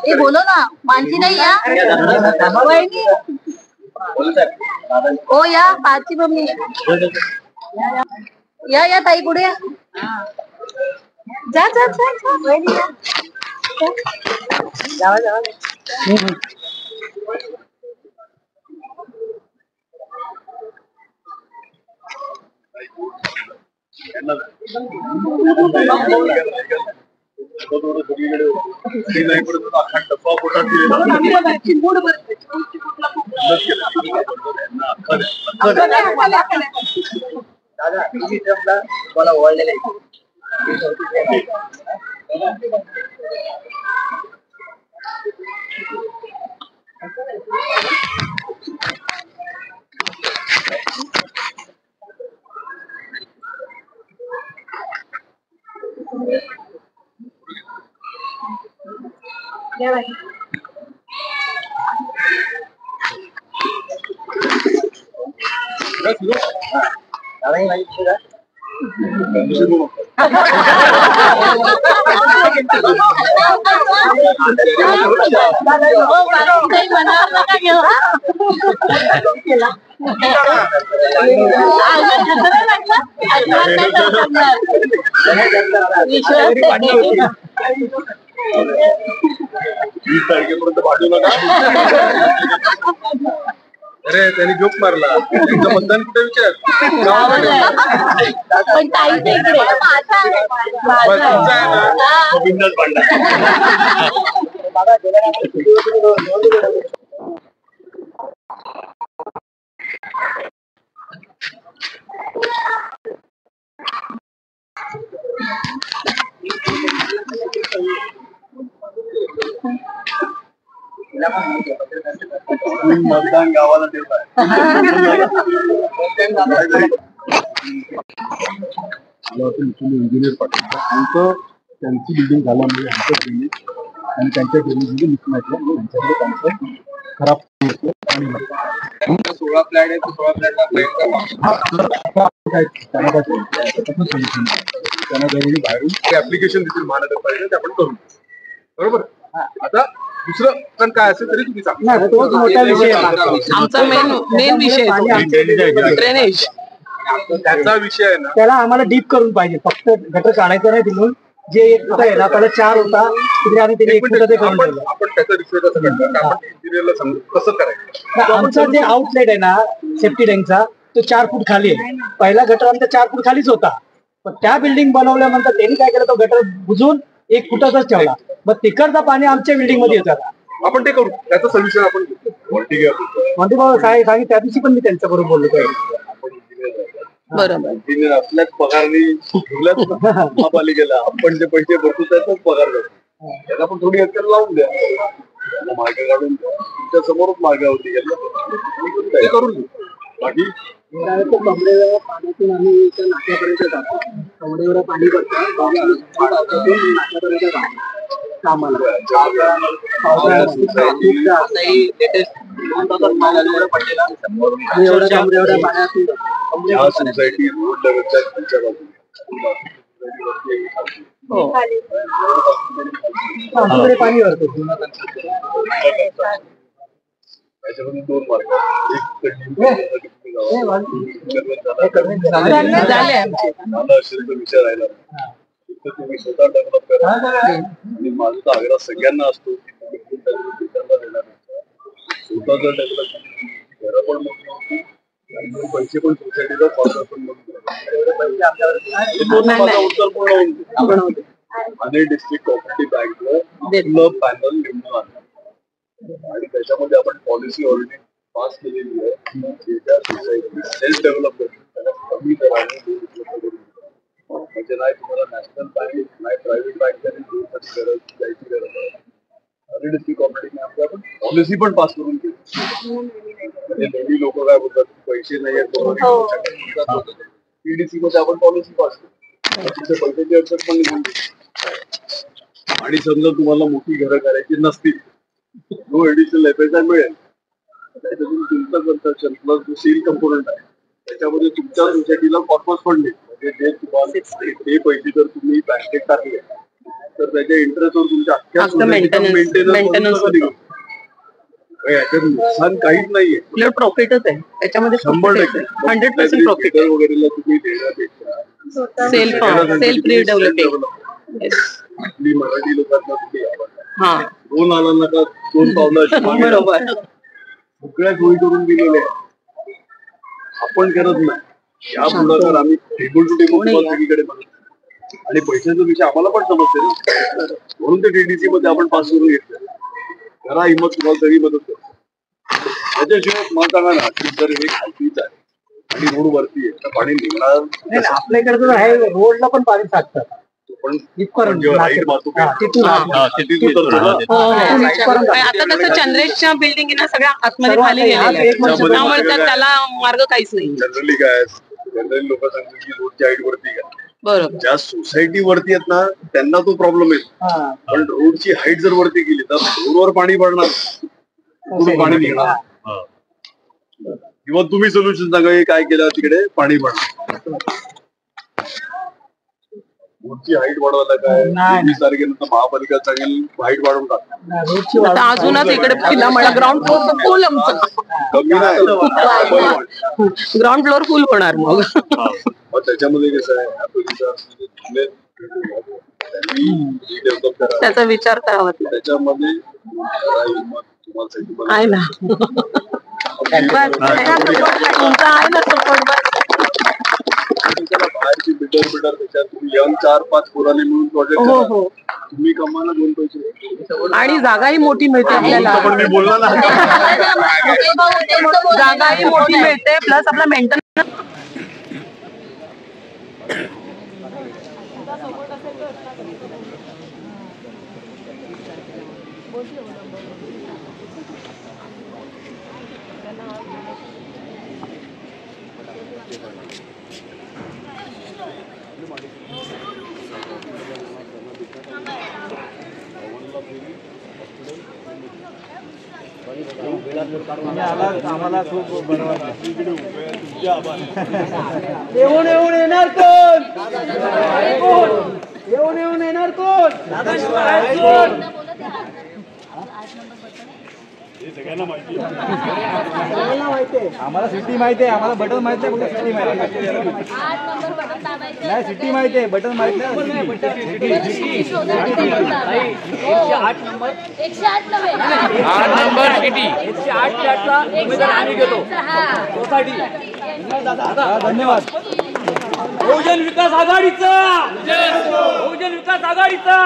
ये बोलो ना, मानसी नाही या वहिनी ओ या पाची मम्मी या ताई पुढे या जा जा जा जा वहिनी या जावा जावा मला ओळखलेलं अरे त्यांनी जोक मारला मतदान कुठे विचार पण ताई मतदान गावाला देत इंजिनियर पाठवलं आमचं त्यांची बिल्डिंग झाल्यामुळे आमचं ड्रेनेज आणि त्यांच्या ड्रेनेजमध्ये मिसमॅच त्यांच्याकडे त्यांचं खराब 16 फ्लॅट आहे 16 फ्लॅटला त्यांना जरुरी बाहेरून ऍप्लिकेशन देतील महानगरपालिका ते आपण करू बरोबर. आता दुसरं पण काय असेल तरी तुम्ही सांगा. आमचा मेन विषय ड्रेनेज त्याचा विषय आहे ना त्याला आम्हाला डीप करून पाहिजे फक्त गटर काढायचं नाही तिथून जे एक फुट आहे ना पहिला 4 होता तिथे आणि तिथे 1 फुट ते करून ठेवलं. आपण त्याचा विषय कसं करणार आपण इंजिनियरला सांगू कसं करायचं. आमचा जे आउटलेट आहे ना सेफ्टी टँकचा तो 4 फूट खाली आहे. पहिला गटर आमचा 4 फूट खालीच होता पण त्या बिल्डिंग बनवल्यानंतर त्यांनी काय केलं तो गटर बुजून 1 फुटाचाच ठेवला मग तिकडचा पाणी आमच्या बिल्डिंग मध्ये येतं. आपण ते करू त्याचं सोल्युशन आपण म्हणते बाबा सांगितलं त्या दिवशी पण मी त्यांच्या बरोबर बोललो बरोबर. इंजिनियर आपल्याच पगारनी ठेवल्याच महापालिकेला आपण जे पैसे भरतो त्याचाच पगार जातो त्याला पण थोडी अक्कल लावून द्या मागे काढून द्या तुमच्या समोरच मार्गावरती गेलं करून घेऊ. बाकी कमरेवर पाण्यातून आम्ही नाक्यापर्यंत जातो कमरेवर पाणी भरतो नाक्यापर्यंत जातो कामाला सोसायटी रोड लेवलच्या त्यांच्या बाजूला पाणी भरतो. त्याच्यामध्ये 2 मार्ग विषय राहिला तुम्ही स्वतः डेव्हलप करा आणि माझा तर आग्रह सगळ्यांना असतो की तुम्ही स्वतः जर डेव्हलप घरं पण मोठी होती आणि पैसे पण सोसायटीचा खर्च पण उत्तर पूर्ण होऊन आणि डिस्ट्रिक्ट कोऑपरेटिव्ह बँकला पॅनल निवडून आणलं आणि त्याच्यामध्ये आपण पॉलिसी ऑलरेडी पास केलेली आहे सोसायटी सेल्फ डेव्हलप करतो त्याला कमी दराने म्हणजे नाही तुम्हाला नॅशनल बँक नाही प्रायव्हेट बँकेने गरज द्यायची गरज आहे आणि डिस्ट्रिक्ट कोऑपरेटिव्ह आपण पॉलिसी पण पास करून घेऊ. म्हणजे नेहमी लोक काय बोलतात पैसे नाही आहेत पीडीसी मध्ये आपण पॉलिसी पास करू तिथे पैशाची अडचण पण निघून आणि समजा तुम्हाला मोठी घरं करायची नसतील जो एडिशनल एफएसआय मिळेल त्याच्यातून तुमचं कन्स्ट्रक्शन प्लस जो सील कंपोनंट आहे त्याच्यामध्ये तुमच्या सोसायटीला कॉर्पस फंड म्हणजे जे तुम्हाला ते पैसे जर तुम्ही बँकेत टाकले तर त्याच्या इंटरेस्टवर तुमच्या अख्खं maintenance होतं. याच्यात नुकसान काहीच नाहीये. उलट प्रॉफिटच आहे त्याच्यामध्ये. 100% 100% प्रॉफिट आहे. वगैरेला तुम्ही देण्यापेक्षा सेल्फ रिडेव्हलपिंग. आपली मराठी लोकांना तुम्ही हा दोन आला नका दोन पावलं बरोबर. सगळ्या सोयी करून दिलेल्या आहेत. आपण करत नाही. या पुढाकार आम्ही टेबल टू टेबल सगळीकडे बनवतो आणि पैशाचा विषय आम्हाला पण समजते ना, म्हणून ते टीडीसी मध्ये आपण पास करून घेतलं. जरा हिंमत तुम्हाला तरी मदत करतो. त्याच्याशिवाय मला सांगा ना की जर हे खालतीच आहे आणि रोड वरती आहे तर पाणी निघणार. आपल्याकडे तर आहे, रोडला पण पाणी साचतात. पण इथपर्यंत जेव्हा राईट मारतो आता कसं चंद्रेशच्या बिल्डिंग ना सगळ्या आतमध्ये खाली गेलेल्या त्यामुळे त्याला मार्ग काहीच नाही. जनरली काय जनरली लोक सांगतात की रोडच्या हाईट वरती काय. बरोबर. ज्या सोसायटी वरती आहेत ना त्यांना तो प्रॉब्लेम आहे. पण रोडची हाईट जर वरती गेली तर रोडवर पाणी पडणार, कुठून पाणी निघणार. किंवा तुम्ही सोल्युशन सांगा काय केलं तिकडे पाणी पडणार. रोडची हाईट वाढवायला काय 20 तारखेनंतर महापालिका सांगेल हाईट वाढवून टाक. आता अजूनच इकडे तिला मला ग्राउंड फ्लोर फुल आमचं कमी नाही, ग्राउंड फ्लोर फुल होणार मग. त्याच्यामध्ये कसं आहे त्याचा विचार करावा त्याच्यामध्ये आहे ना. तुमचा आहे ना सपोर्ट. बाहेरची बिल्डर त्याच्यात तुम्ही 4-5 पोराने मिळून प्रोजेक्ट तुम्ही कमाला 2 पैसे आणि जागाही मोठी मिळते आपल्याला. पण मी बोलला ना जागाही मोठी मिळते प्लस आपला मेंटेनन्स. आम्हाला खूप बरं वाटलं. येऊन येऊन येणार कोण, येऊन येऊन येणार कोण. सगळ्यांना माहिती आम्हाला सिटी माहिती आहे, आम्हाला बटन माहित नाही. कुठे सिटी माहिती नाही, सिटी माहिती आहे, बटन माहित नाही. 108 नंबर सिटी 108चा उमेदवार आम्ही घेतो सोसायटी. धन्यवाद. बहुजन विकास आघाडीचा, बहुजन विकास आघाडीचा.